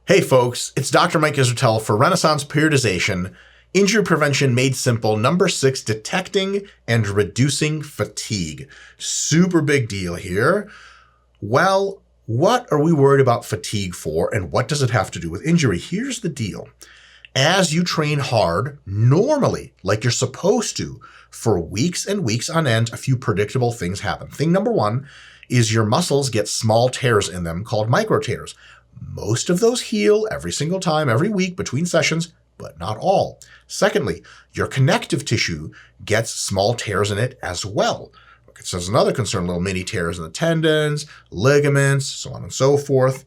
Hey folks, it's Dr. Mike Israetel for Renaissance Periodization, Injury Prevention Made Simple, number 6, Detecting and Reducing Fatigue. Super big deal here. Well, what are we worried about fatigue for, and what does it have to do with injury? Here's the deal. As you train hard, normally, like you're supposed to, for weeks and weeks on end, a few predictable things happen. Thing number one is your muscles get small tears in them called micro tears. Most of those heal every single time, every week between sessions, but not all. Secondly, your connective tissue gets small tears in it as well. So there's another concern, little mini tears in the tendons, ligaments, so on and so forth.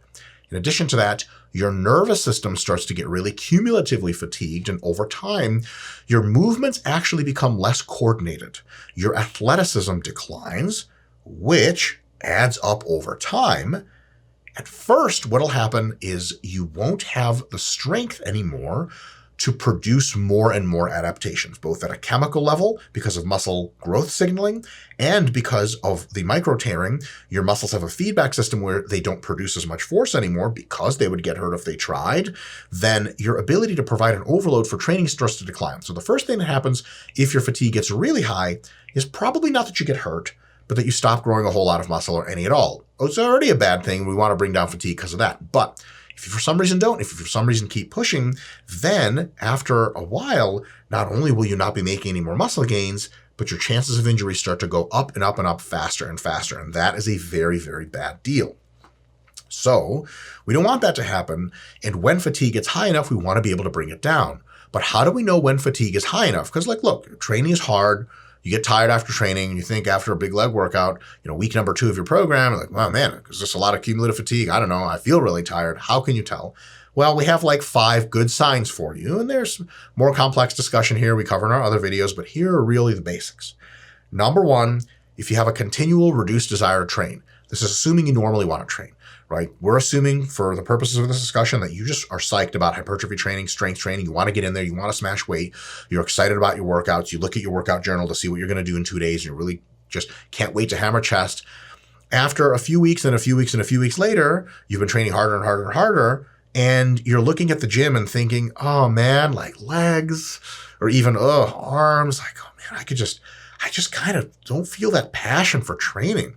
In addition to that, your nervous system starts to get really cumulatively fatigued, and over time, your movements actually become less coordinated. Your athleticism declines, which adds up over time. At first, what'll happen is you won't have the strength anymore to produce more and more adaptations, both at a chemical level because of muscle growth signaling and because of the micro tearing. Your muscles have a feedback system where they don't produce as much force anymore because they would get hurt if they tried. Then your ability to provide an overload for training starts to decline. So the first thing that happens if your fatigue gets really high is probably not that you get hurt, but that you stop growing a whole lot of muscle or any at all. It's already a bad thing. We want to bring down fatigue because of that. But if you for some reason don't, if you for some reason keep pushing, then after a while, not only will you not be making any more muscle gains, but your chances of injury start to go up and up and up faster and faster. And that is a very, very bad deal. So we don't want that to happen. And when fatigue gets high enough, we want to be able to bring it down. But how do we know when fatigue is high enough? Because look, training is hard. You get tired after training, and you think after a big leg workout, week number 2 of your program, you're like, well, man, is this a lot of cumulative fatigue? I don't know. I feel really tired. How can you tell? Well, we have 5 good signs for you, and there's more complex discussion here we cover in our other videos, but here are really the basics. Number 1, if you have a continual reduced desire to train. This is assuming you normally want to train, right? We're assuming for the purposes of this discussion that you just are psyched about hypertrophy training, strength training. You want to get in there. You want to smash weight. You're excited about your workouts. You look at your workout journal to see what you're going to do in 2 days. And you really just can't wait to hammer chest. After a few weeks and a few weeks and a few weeks later, you've been training harder and harder and harder. And you're looking at the gym and thinking, oh man, legs or even arms. Oh man, I just kind of don't feel that passion for training.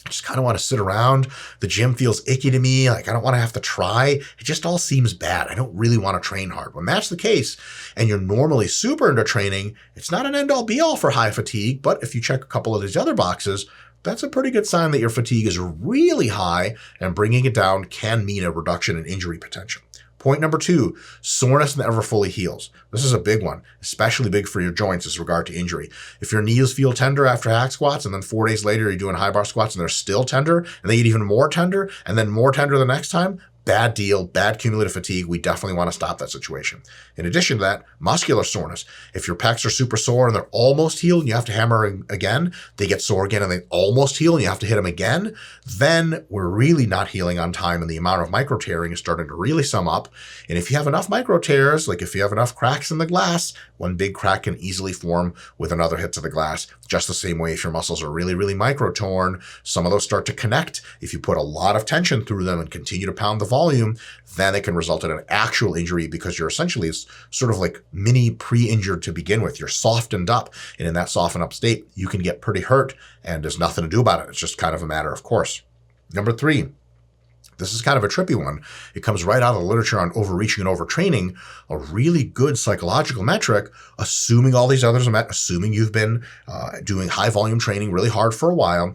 I just kind of want to sit around. The gym feels icky to me. I don't want to have to try. It just all seems bad. I don't really want to train hard. When that's the case, and you're normally super into training, it's not an end-all be-all for high fatigue, but if you check a couple of these other boxes, that's a pretty good sign that your fatigue is really high, and bringing it down can mean a reduction in injury potential. Point number 2, soreness never fully heals. This is a big one, especially big for your joints as regard to injury. If your knees feel tender after hack squats and then 4 days later you're doing high bar squats and they're still tender and they get even more tender and then more tender the next time, bad deal, bad cumulative fatigue. We definitely want to stop that situation. In addition to that, muscular soreness. If your pecs are super sore and they're almost healed and you have to hammer again, they get sore again and they almost heal and you have to hit them again, then we're really not healing on time and the amount of micro tearing is starting to really sum up. And if you have enough micro tears, if you have enough cracks in the glass, one big crack can easily form with another hit to the glass. Just the same way if your muscles are really, really micro torn, some of those start to connect. If you put a lot of tension through them and continue to pound the volume, then it can result in an actual injury because you're essentially sort of mini pre-injured to begin with. You're softened up, and in that softened up state, you can get pretty hurt, and there's nothing to do about it. It's just kind of a matter of course. Number 3, this is kind of a trippy one. It comes right out of the literature on overreaching and overtraining, a really good psychological metric, assuming all these others are met, assuming you've been doing high volume training really hard for a while.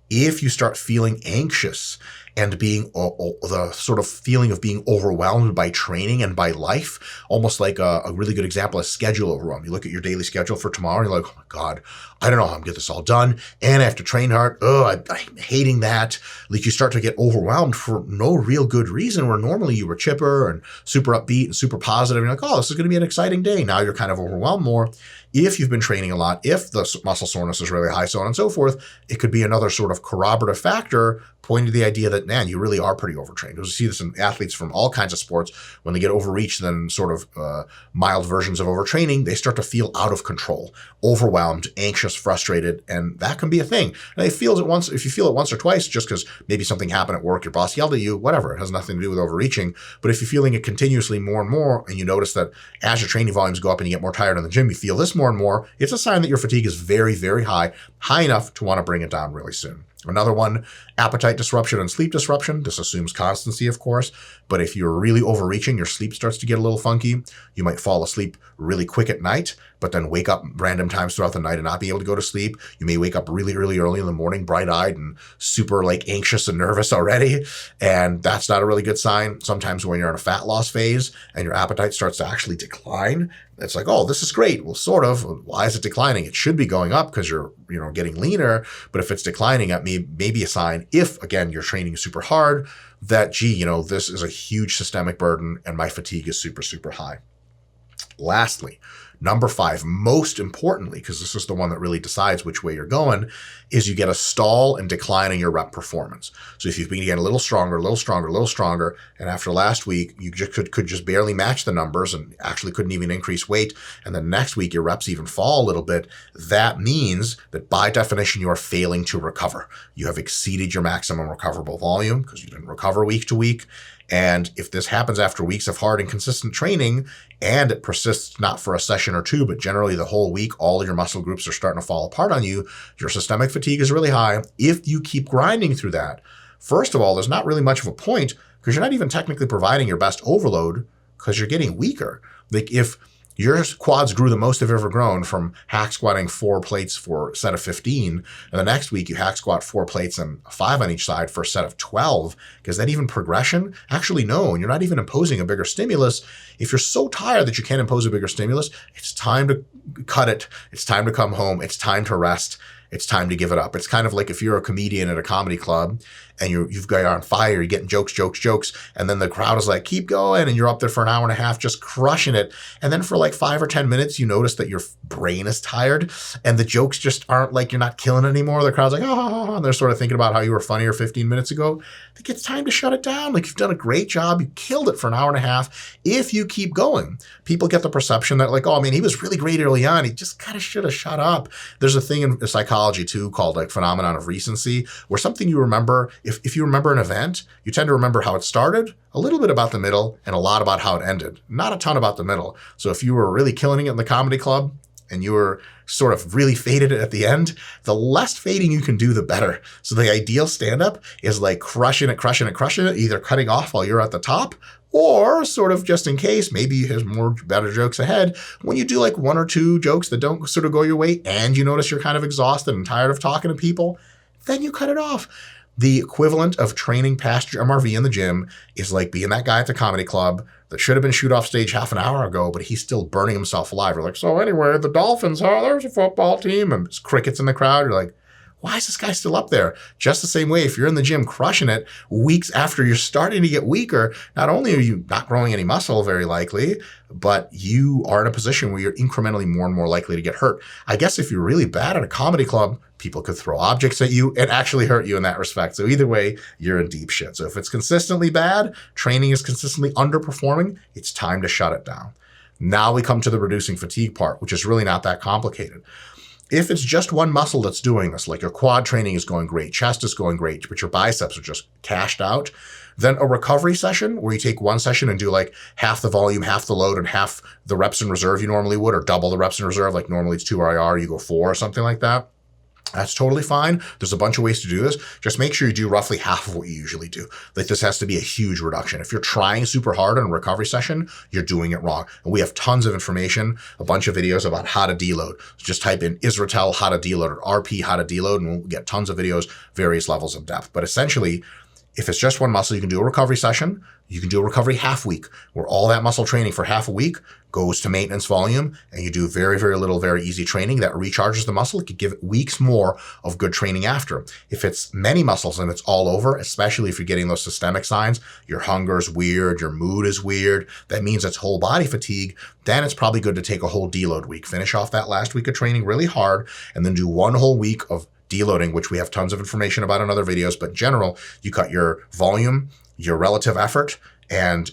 If you start feeling anxious and being the sort of feeling of being overwhelmed by training and by life, almost like a really good example is schedule overwhelm. You look at your daily schedule for tomorrow and you're like, oh my God, I don't know how I'm gonna get this all done. And I have to train hard. I'm hating that. You start to get overwhelmed for no real good reason, where normally you were chipper and super upbeat and super positive. And you're like, oh, this is gonna be an exciting day. Now you're kind of overwhelmed more. If you've been training a lot, if the muscle soreness is really high, so on and so forth, it could be another sort of corroborative factor pointing to the idea that it, man, you really are pretty overtrained. We see this in athletes from all kinds of sports. When they get overreached, then sort of mild versions of overtraining, they start to feel out of control, overwhelmed, anxious, frustrated, and that can be a thing. And if you feel it once or twice, just because maybe something happened at work, your boss yelled at you, whatever, it has nothing to do with overreaching. But if you're feeling it continuously more and more, and you notice that as your training volumes go up and you get more tired in the gym, you feel this more and more, it's a sign that your fatigue is very, very high enough to want to bring it down really soon. Another one, appetite disruption and sleep disruption. This assumes constancy, of course, but if you're really overreaching, your sleep starts to get a little funky. You might fall asleep really quick at night, but then wake up random times throughout the night and not be able to go to sleep. You may wake up really early in the morning, bright-eyed and super anxious and nervous already, and that's not a really good sign. Sometimes when you're in a fat loss phase and your appetite starts to actually decline, it's like, oh, this is great. Well, sort of. Why is it declining? It should be going up because you're, getting leaner. But if it's declining, that may be a sign, if, again, you're training super hard, that, this is a huge systemic burden and my fatigue is super, super high. Lastly, number 5, most importantly, because this is the one that really decides which way you're going, is you get a stall and decline in your rep performance. So if you've been getting a little stronger, and after last week, you just could just barely match the numbers and actually couldn't even increase weight, and then next week your reps even fall a little bit, that means that by definition you are failing to recover. You have exceeded your maximum recoverable volume because you didn't recover week to week. And if this happens after weeks of hard and consistent training, and it persists not for a session or two, but generally the whole week, all of your muscle groups are starting to fall apart on you, your systemic fatigue is really high. If you keep grinding through that, first of all, there's not really much of a point because you're not even technically providing your best overload because you're getting weaker. If your quads grew the most they've ever grown from hack squatting 4 plates for a set of 15, and the next week you hack squat 4 plates and 5 on each side for a set of 12, is that even progression? Actually, no, and you're not even imposing a bigger stimulus. If you're so tired that you can't impose a bigger stimulus, it's time to cut it. It's time to come home. It's time to rest. It's time to give it up. It's kind of like if you're a comedian at a comedy club and you've got on fire, you're getting jokes, and then the crowd is like, keep going, and you're up there for an hour and a half just crushing it. And then for 5 or 10 minutes, you notice that your brain is tired and the jokes just aren't you're not killing anymore. The crowd's like, oh, and they're sort of thinking about how you were funnier 15 minutes ago. I think it's time to shut it down. You've done a great job. You killed it for an hour and a half. If you keep going, people get the perception that oh man, he was really great early on. He just kind of should have shut up. There's a thing in psychology too called phenomenon of recency, where something you remember, if you remember an event, you tend to remember how it started, a little bit about the middle, and a lot about how it ended. Not a ton about the middle. So if you were really killing it in the comedy club and you were sort of really faded at the end, the less fading you can do, the better. So the ideal stand-up is crushing it, either cutting off while you're at the top, or sort of just in case, maybe there's better jokes ahead. When you do 1 or 2 jokes that don't sort of go your way and you notice you're kind of exhausted and tired of talking to people, then you cut it off. The equivalent of training past your MRV in the gym is being that guy at the comedy club that should have been shoot off stage half an hour ago, but he's still burning himself alive. You're so anyway, the Dolphins, there's a football team, and there's crickets in the crowd. You're why is this guy still up there? Just the same way, if you're in the gym crushing it weeks after you're starting to get weaker, not only are you not growing any muscle very likely, but you are in a position where you're incrementally more and more likely to get hurt. I guess if you're really bad at a comedy club, people could throw objects at you and actually hurt you in that respect. So either way, you're in deep shit. So if it's consistently bad, training is consistently underperforming, it's time to shut it down. Now we come to the reducing fatigue part, which is really not that complicated. If it's just one muscle that's doing this, your quad training is going great, chest is going great, but your biceps are just cashed out, then a recovery session where you take one session and do half the volume, half the load, and half the reps in reserve you normally would, or double the reps in reserve, normally it's 2 IR, you go 4 or something like that. That's totally fine. There's a bunch of ways to do this. Just make sure you do roughly half of what you usually do. This has to be a huge reduction. If you're trying super hard on a recovery session, you're doing it wrong. And we have tons of information, a bunch of videos about how to deload. So just type in Israel how to deload or RP how to deload, and we'll get tons of videos, various levels of depth. But essentially, if it's just one muscle, you can do a recovery session. You can do a recovery half week, where all that muscle training for half a week goes to maintenance volume, and you do very, very little, very easy training that recharges the muscle. It could give it weeks more of good training after. If it's many muscles and it's all over, especially if you're getting those systemic signs, your hunger's weird, your mood is weird, that means it's whole body fatigue, then it's probably good to take a whole deload week. Finish off that last week of training really hard, and then do one whole week of deloading, which we have tons of information about in other videos, but in general, you cut your volume, your relative effort, and,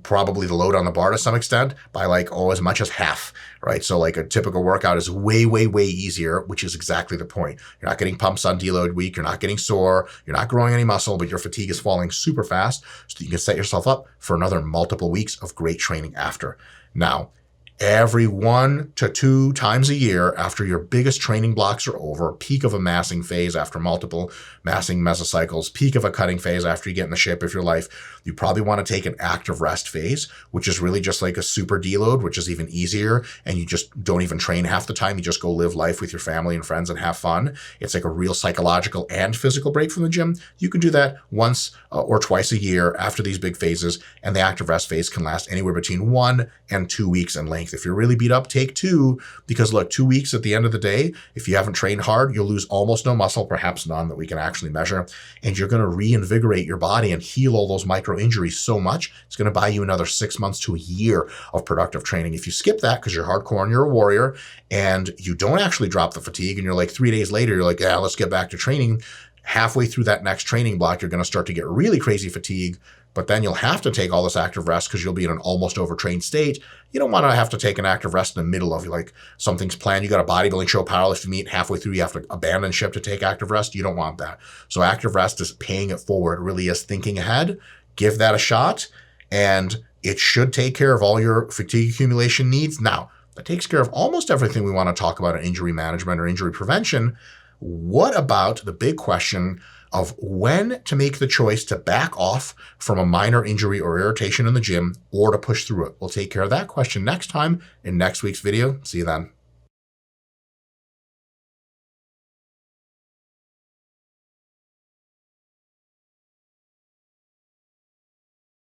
probably the load on the bar to some extent by as much as half, right? So like a typical workout is way, way, way easier, which is exactly the point. You're not getting pumps on deload week. You're not getting sore. You're not growing any muscle, but your fatigue is falling super fast so that you can set yourself up for another multiple weeks of great training after. Now, every 1 to 2 times a year after your biggest training blocks are over, peak of a massing phase after multiple massing mesocycles, peak of a cutting phase after you get in the shape of your life, you probably want to take an active rest phase, which is really just like a super deload, which is even easier. And you just don't even train half the time. You just go live life with your family and friends and have fun. It's like a real psychological and physical break from the gym. You can do that once or twice a year after these big phases. And the active rest phase can last anywhere between 1 and 2 weeks in length. If you're really beat up, take 2, because look, 2 weeks at the end of the day, if you haven't trained hard, you'll lose almost no muscle, perhaps none that we can actually measure. And you're going to reinvigorate your body and heal all those micro injuries so much, it's going to buy you another 6 months to a year of productive training. If you skip that because you're hardcore and you're a warrior and you don't actually drop the fatigue and you're like 3 days later, you're like, yeah, let's get back to training. Halfway through that next training block, you're going to start to get really crazy fatigue, but then you'll have to take all this active rest because you'll be in an almost overtrained state. You don't want to have to take an active rest in the middle of something's planned. You got a bodybuilding show, powerlifting meet, halfway through you have to abandon ship to take active rest. You don't want that. So active rest is paying it forward. It really is thinking ahead. Give that a shot, and it should take care of all your fatigue accumulation needs. Now, that takes care of almost everything we want to talk about in injury management or injury prevention. What about the big question of when to make the choice to back off from a minor injury or irritation in the gym or to push through it? We'll take care of that question next time in next week's video. See you then.